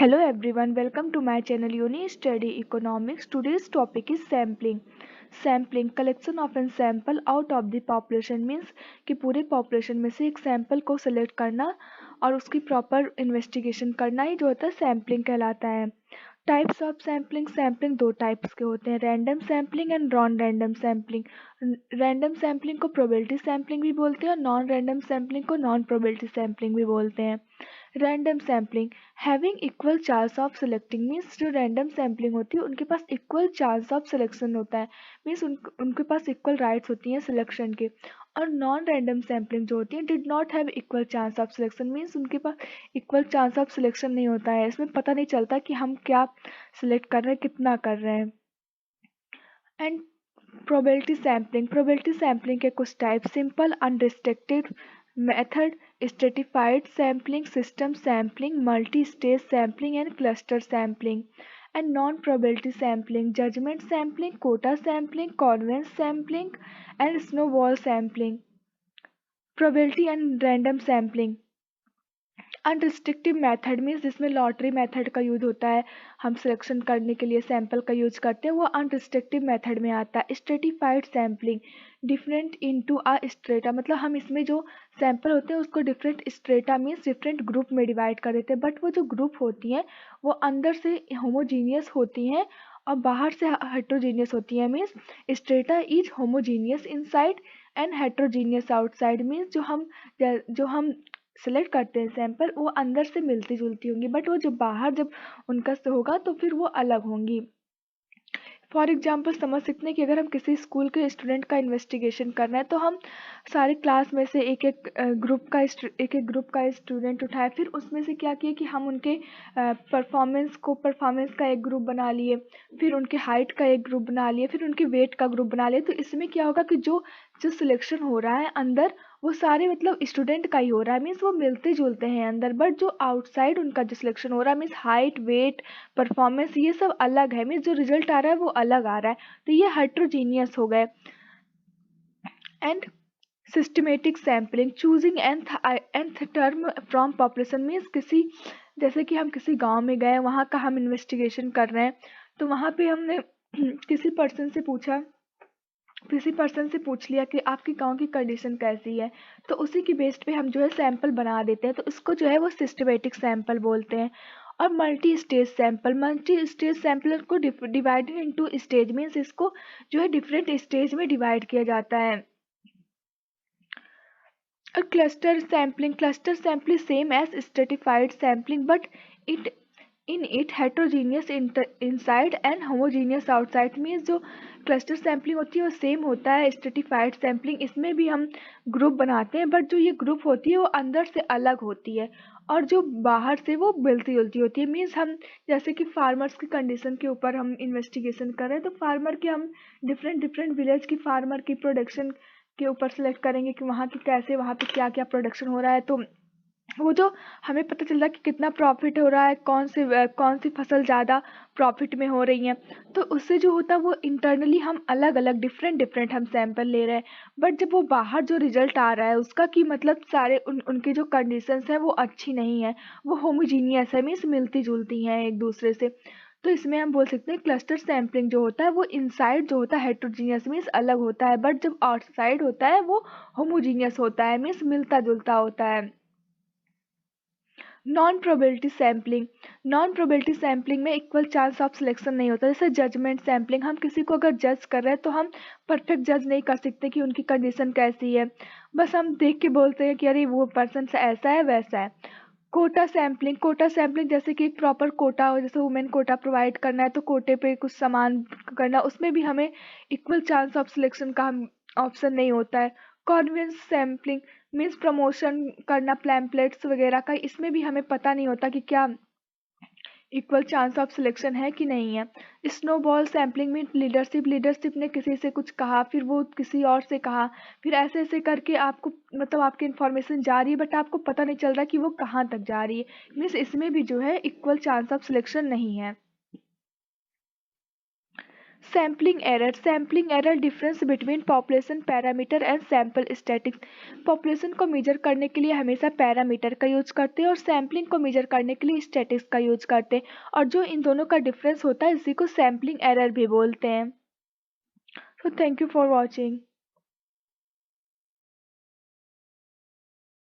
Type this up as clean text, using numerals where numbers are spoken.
Hello everyone, welcome to my channel Uni Study Economics. Today's topic is sampling. Sampling collection of a sample out of the population means कि पूरे population में से एक sample को select करना और उसकी proper investigation करना ही जो होता है sampling कहलाता है. टाइप्स ऑफ सैम्पलिंग सैम्पलिंग दो टाइप्स के होते हैं, random sampling and non random sampling. Random sampling को प्रोबेबिलिटी सैम्पलिंग भी बोलते हैं और नॉन रैंडम सैम्पलिंग को नॉन प्रोबेबिलिटी सैम्पलिंग भी बोलते हैं. Random sampling having equal chance of selecting means जो रैंडम सैम्पलिंग होती है उनके पास इक्वल चांस ऑफ सिलेक्शन होता है, मीन्स उनके पास इक्वल राइट्स होती हैं सिलेक्शन के. और नॉन रैंडम सैम्पलिंग जो होती है did not have equal chance of selection means उनके पास इक्वल चांस ऑफ सिलेक्शन नहीं होता है, इसमें पता नहीं चलता कि हम क्या सिलेक्ट कर रहे हैं, कितना कर रहे हैं. एंड प्रोबेबिलिटी सैम्पलिंग के कुछ type simple unrestricted method, stratified sampling, system sampling, multi stage sampling and cluster sampling. And non probability sampling judgment sampling, quota sampling, convenience sampling and snowball sampling. Probability and random sampling unrestrictive method means जिसमें lottery method का use होता है, हम selection करने के लिए sample का use करते हैं, वो अनरिस्ट्रिक्टिव मेथड में आता है. Stratified sampling different into a strata, मतलब हम इसमें जो सैंपल होते हैं उसको different strata means different group में डिवाइड कर देते हैं, बट वो जो ग्रुप होती हैं वो अंदर से होमोजीनियस होती हैं और बाहर से हेट्रोजीनियस होती हैं. Means strata is homogeneous inside and heterogeneous outside, means जो हम सेलेक्ट करते हैं सैंपल वो अंदर से मिलती जुलती होंगी, बट वो जो बाहर जब उनका होगा तो फिर वो अलग होंगी. फॉर एग्जाम्पल समझ सकते हैं कि अगर हम किसी स्कूल के स्टूडेंट का इन्वेस्टिगेशन करना है तो हम सारे क्लास में से एक एक ग्रुप का स्टूडेंट उठाए, फिर उसमें से क्या किए कि हम उनके परफॉर्मेंस का एक ग्रुप बना लिए, फिर उनके हाइट का एक ग्रुप बना लिए, फिर उनके वेट का ग्रुप बना लिए. तो इसमें क्या होगा कि जो जो सिलेक्शन हो रहा है अंदर वो सारे मतलब स्टूडेंट का ही हो रहा है, मीन्स वो मिलते जुलते हैं अंदर, बट जो आउटसाइड उनका जो सिलेक्शन हो रहा है मीन्स हाइट, वेट, परफॉर्मेंस ये सब अलग है, मीन्स जो रिजल्ट आ रहा है वो अलग आ रहा है, तो ये हेट्रोजीनियस हो गए. And systematic sampling choosing nth term from population means किसी जैसे कि हम किसी गांव में गए, वहाँ का हम इन्वेस्टिगेशन कर रहे हैं, तो वहाँ पे हमने किसी पर्सन से पूछ लिया कि आपके गांव की कंडीशन कैसी है, तो उसी की बेस्ड पे हम जो है सैंपल बना देते हैं, तो इसको जो है वो सिस्टमेटिक सैंपल बोलते हैं. और मल्टी स्टेज सैंपल को डिवाइडेड इनटू स्टेज मीन्स इसको जो है डिफरेंट स्टेज में डिवाइड किया जाता है. और cluster sampling same as stratified sampling but it in it heterogeneous inside and homogeneous outside, means जो क्लस्टर सैम्पलिंग होती है वो सेम होता है स्ट्रेटिफाइड सैम्पलिंग, इसमें भी हम ग्रुप बनाते हैं, बट जो ये ग्रुप होती है वो अंदर से अलग होती है और जो बाहर से वो मिलती जुलती होती है. मीन्स हम जैसे कि फार्मर्स की कंडीशन के ऊपर हम इन्वेस्टिगेशन कर रहे हैं, तो फार्मर के हम डिफरेंट विलेज की फार्मर की प्रोडक्शन के ऊपर सेलेक्ट करेंगे कि वहाँ की कैसे, वहाँ पे क्या क्या प्रोडक्शन हो रहा है, तो वो जो हमें पता चल रहा है कि कितना प्रॉफिट हो रहा है, कौन सी फसल ज़्यादा प्रॉफिट में हो रही है, तो उससे जो होता है वो इंटरनली हम अलग अलग डिफरेंट हम सैंपल ले रहे हैं, बट जब वो बाहर जो रिजल्ट आ रहा है उसका कि मतलब सारे उनकी जो कंडीशंस है वो अच्छी नहीं है, वो होमोजीनियस है, मीन्स मिलती जुलती हैं एक दूसरे से. तो इसमें हम बोल सकते हैं क्लस्टर सैम्पलिंग जो होता है वो इनसाइड जो होता है हेट्रोजीनियस मीन्स अलग होता है, बट जब आउटसाइड होता है वो होमोजीनियस होता है, मीन्स मिलता जुलता होता है. नॉन प्रोबेबिलिटी सैम्पलिंग में इक्वल चांस ऑफ सिलेक्शन नहीं होता. जैसे जजमेंट सैम्पलिंग, हम किसी को अगर जज कर रहे हैं तो हम परफेक्ट जज नहीं कर सकते कि उनकी कंडीशन कैसी है, बस हम देख के बोलते हैं कि अरे वो पर्सन ऐसा है वैसा है. कोटा सैम्पलिंग जैसे कि एक प्रॉपर कोटा हो, जैसे वुमेन कोटा प्रोवाइड करना है तो कोटे पे कुछ सामान करना, उसमें भी हमें इक्वल चांस ऑफ सिलेक्शन का ऑप्शन नहीं होता है. कॉन्वेंस सैम्पलिंग मीन्स प्रमोशन करना पैम्पलेट्स वगैरह का, इसमें भी हमें पता नहीं होता कि क्या इक्वल चांस ऑफ सिलेक्शन है कि नहीं है. स्नोबॉल सैम्पलिंग में लीडरशिप ने किसी से कुछ कहा, फिर वो किसी और से कहा, फिर ऐसे ऐसे करके आपको मतलब आपकी इन्फॉर्मेशन जा रही है बट आपको पता नहीं चल रहा कि वो कहाँ तक जा रही है, मीन्स इसमें भी जो है इक्वल चांस ऑफ सिलेक्शन नहीं है. Sampling error difference between population parameter and sample statics. Population को मेजर करने के लिए हमेशा पैरामीटर का यूज करते हैं और सैम्पलिंग को मेजर करने के लिए स्टैटिक्स का यूज करते हैं, और जो इन दोनों का डिफरेंस होता है इसी को सैम्पलिंग एरर भी बोलते हैं। So thank you for watching.